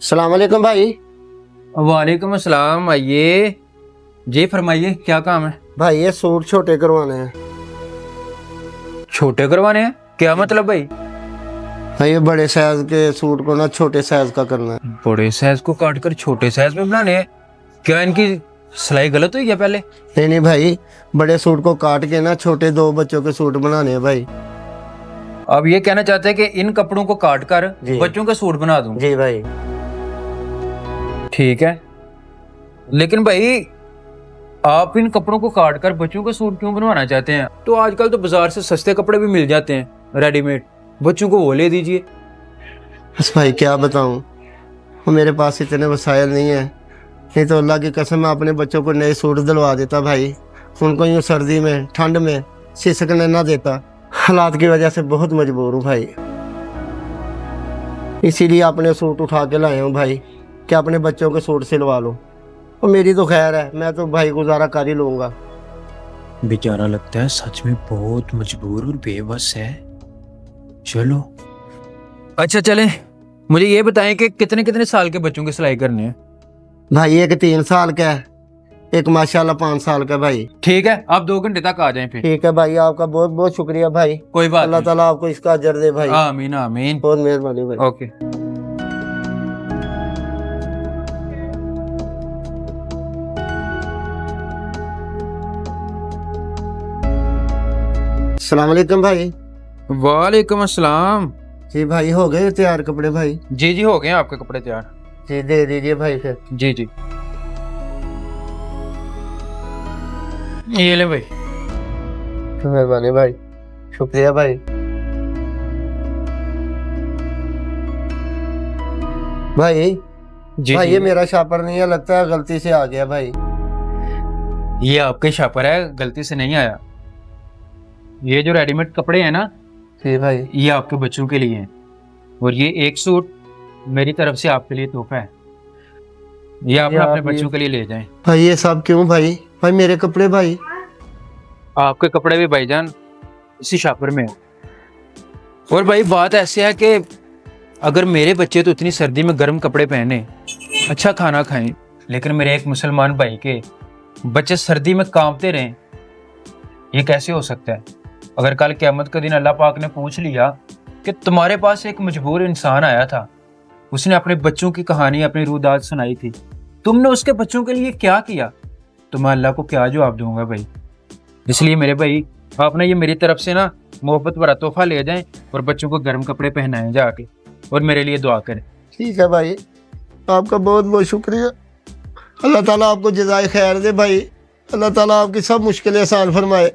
सलाम वालेकुम भाई। वालेकुम अस्सलाम। आइए जी, फरमाइए क्या काम है। भाई ये सूट छोटे करवाने हैं। छोटे करवाने हैं? क्या मतलब भाई? भाई ये बड़े साइज के सूट को ना छोटे साइज का करना है। बड़े साइज को काट कर छोटे साइज में बनाने हैं? क्या इनकी सिलाई गलत हुई है पहले? नहीं नहीं भाई, बड़े सूट को काट के ना छोटे दो बच्चों के सूट बनाने हैं भाई। अब ये कहना चाहते हैं कि इन कपड़ों को काट कर जी। बच्चों का सूट बना दूं? जी भाई। ठीक है, लेकिन भाई आप इन कपड़ों को काट कर बच्चों का सूट क्यों बनवाना चाहते हैं? तो आजकल तो बाजार से सस्ते कपड़े भी मिल जाते हैं रेडीमेड, बच्चों को वो ले दीजिए। बस भाई क्या बताऊं, मेरे पास इतने वसाइल नहीं है। नहीं तो अल्लाह की कसम मैं अपने बच्चों को नए सूट दिलवा देता भाई। उनको यूँ सर्दी में ठंड में सिसकने ना देता। हालात की वजह से बहुत मजबूर हूँ भाई, इसीलिए अपने सूट उठा के लाया हूँ भाई कि अपने बच्चों के सूट सिलवा लो। और मेरी तो खैर है, मैं तो भाई गुजारा कर ही लूँगा। बेचारा लगता है सच में बहुत मजबूर और बेबस है। चलो अच्छा चलें, मुझे ये बताएं कि कितने कितने साल के बच्चों की सिलाई करनी है? भाई एक 3 साल का है, एक माशाल्लाह 5 साल का भाई। ठीक है, आप 2 घंटे तक आ जाएं फिर। ठीक है भाई, आपका बहुत बहुत शुक्रिया भाई। कोई बात अल्लाह नहीं। ताला आपको इसका अजर दे भाई। आमीन आमीन। बहुत मेहरबानी भाई। ओके। अस्सलाम वालेकुम भाई। वालेकुम अस्सलाम। जी भाई, हो गए तैयार कपड़े भाई? जी जी, हो गए हैं आपके कपड़े तैयार। जी दे दीजिए भाई फिर। जी जी, ये ले भाई। मेहरबानी भाई, शुक्रिया भाई। भाई जी भाई जी, ये मेरा शापर नहीं है, लगता है गलती से आ गया भाई। ये आपके शापर है, गलती से नहीं आया। ये जो रेडीमेड कपड़े हैं ना, जी भाई। ये आपके बच्चों के लिए हैं, और ये एक सूट मेरी तरफ से आपके लिए तोहफा है। ये आप ना आप अपने बच्चों के लिए ले जाएं। भाई ये सब क्यों भाई? भाई मेरे कपड़े भाई। आपके कपड़े भी भाईजान इसी शापर में है। और भाई बात ऐसे है कि अगर मेरे बच्चे तो इतनी सर्दी में गर्म कपड़े पहने, अच्छा खाना खाएं, लेकिन मेरे एक मुसलमान भाई के बच्चे सर्दी में कांपते रहें, ये कैसे हो सकता है? अगर कल क़यामत के दिन अल्लाह पाक ने पूछ लिया कि तुम्हारे पास एक मजबूर इंसान आया था, उसने अपने बच्चों की कहानी, अपनी रूदाद सुनाई थी, तुमने उसके बच्चों के लिए क्या किया, तो मैं अल्लाह को क्या जवाब दूंगा भाई? इसलिए मेरे भाई, आप ना ये मेरी तरफ से ना मोहब्बत भरा तोहफा ले जाएं और बच्चों को गर्म कपड़े पहनाएं जाके, और मेरे लिए दुआ करें। ठीक है भाई, आपका बहुत बहुत शुक्रिया। अल्लाह ताला आपको जज़ाए खैर दे भाई। अल्लाह ताला आपकी सब मुश्किलें आसान फरमाए।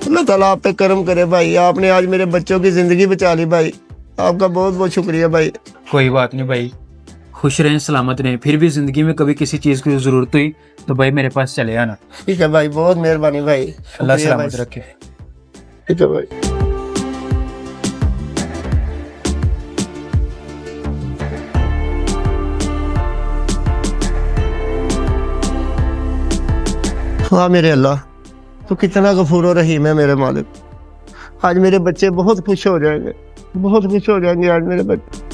अल्लाह ताला आप पे करम करे भाई। आपने आज मेरे बच्चों की ज़िंदगी बचा ली भाई। आपका बहुत बहुत शुक्रिया भाई। कोई बात नहीं भाई, खुश रहें, सलामत रहें। फिर भी जिंदगी में कभी किसी चीज़ की ज़रूरत हुई तो भाई मेरे पास चले आना। ठीक है भाई, बहुत मेहरबानी भाई। अल्लाह शुक्रिया सलामत भाई। रखे। ठीक है भाई। हाँ मेरे अल्लाह, तो कितना गफूर और रहीम है मेरे मालिक। आज मेरे बच्चे बहुत खुश हो जाएंगे, बहुत खुश हो जाएंगे आज मेरे बच्चे।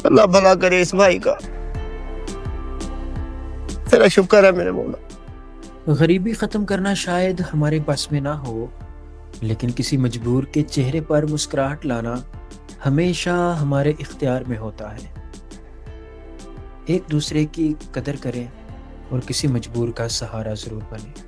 अल्लाह भला करे इस भाई का। तेरा शुक्र है मेरे मौला। गरीबी ख़त्म करना शायद हमारे बस में ना हो, लेकिन किसी मजबूर के चेहरे पर मुस्कुराहट लाना हमेशा हमारे इख्तियार में होता है। एक दूसरे की कदर करें और किसी मजबूर का सहारा ज़रूर बने।